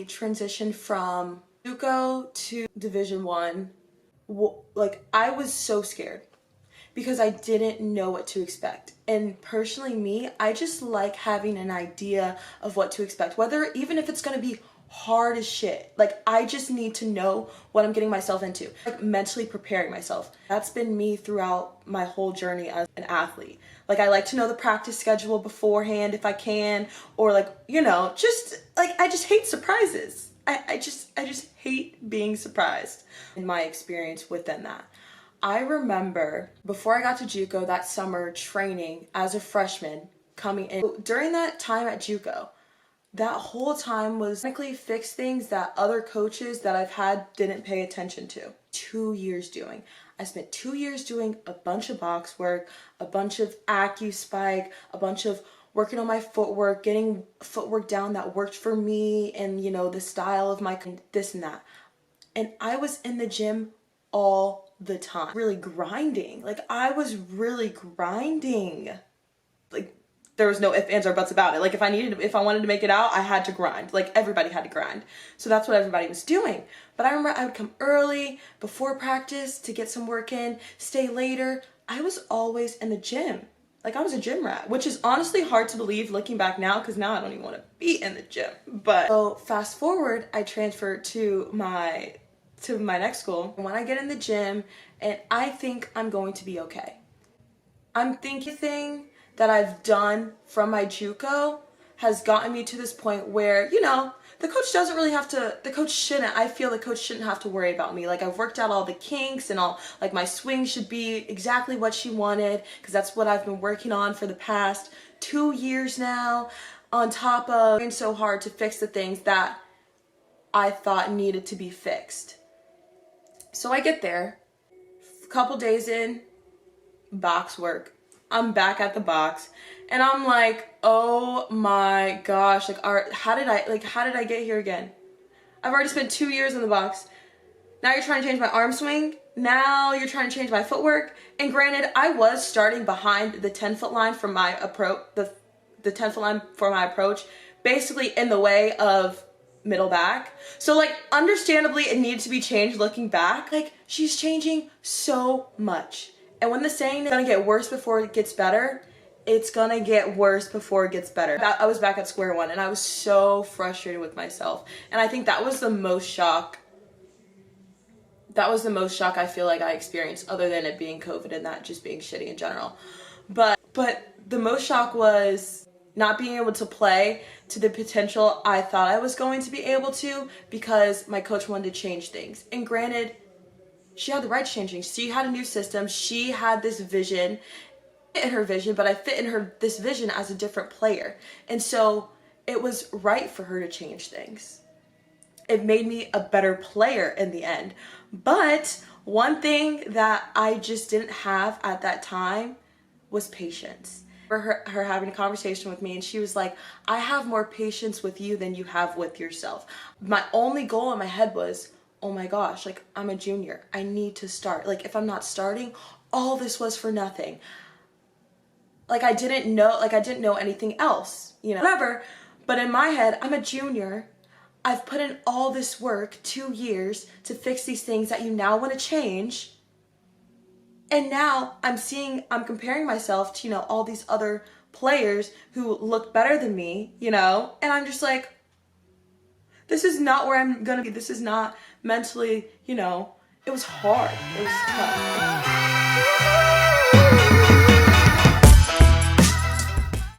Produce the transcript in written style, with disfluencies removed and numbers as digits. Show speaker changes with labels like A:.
A: transitioned from Juco to Division 1. Like, I was so scared because I didn't know what to expect. And personally, me, I just like having an idea of what to expect, whether even if it's gonna be hard as shit. Like, I just need to know what I'm getting myself into, like mentally preparing myself. That's been me throughout my whole journey as an athlete. Like, I like to know the practice schedule beforehand if I can, or like, you know, just like, I just hate surprises. I just hate being surprised. In my experience within that, I remember before I got to Juco that summer training as a freshman coming in. During that time at Juco, that whole time was technically fix things that other coaches that I've had didn't pay attention to. 2 years doing. I spent 2 years doing a bunch of box work, a bunch of acu-spike, a bunch of working on my footwork, getting footwork down that worked for me and, you know, the style of my this and that. And I was in the gym all the time, really grinding. Like, I was really grinding. Like, there was no ifs, ands, or buts about it. Like, if I wanted to make it out, I had to grind. Like, everybody had to grind. So that's what everybody was doing. But I remember I would come early before practice to get some work in, stay later. I was always in the gym. Like, I was a gym rat, which is honestly hard to believe looking back now, because now I don't even want to be in the gym. But so fast forward, I transferred to my next school. And when I get in the gym, and I think I'm going to be okay. I'm thinking that I've done from my Juco has gotten me to this point where, you know, the coach doesn't really have to, I feel the coach shouldn't have to worry about me. Like, I've worked out all the kinks and all, like, my swing should be exactly what she wanted, because that's what I've been working on for the past 2 years now, on top of working so hard to fix the things that I thought needed to be fixed. So I get there, a couple days in, box work. I'm back at the box, and I'm like, oh my gosh, like, how did I get here again? I've already spent 2 years in the box. Now you're trying to change my arm swing. Now you're trying to change my footwork. And granted, I was starting behind the 10-foot line from my approach, the 10-foot line for my approach, basically in the way of middle back. So, like, understandably, it needed to be changed looking back. Like, she's changing so much. And when the saying is gonna get worse before it gets better, it's gonna get worse before it gets better. I was back at square one, and I was so frustrated with myself. And I think that was the most shock. That was the most shock I feel like I experienced, other than it being COVID and that just being shitty in general. But the most shock was not being able to play to the potential I thought I was going to be able to, because my coach wanted to change things. And granted, she had the right to change things. She had a new system. She had this vision, in her vision, but I fit in this vision as a different player. And so it was right for her to change things. It made me a better player in the end. But one thing that I just didn't have at that time was patience. For her having a conversation with me, and she was like, I have more patience with you than you have with yourself. My only goal in my head was, oh my gosh, like, I'm a junior. I need to start. Like, if I'm not starting, all this was for nothing. Like, I didn't know anything else, you know, whatever. But in my head, I'm a junior. I've put in all this work, 2 years, to fix these things that you now want to change. And now I'm comparing myself to, you know, all these other players who look better than me, you know, and I'm just like, this is not where I'm gonna be. This is not mentally, you know, it was hard. It was tough.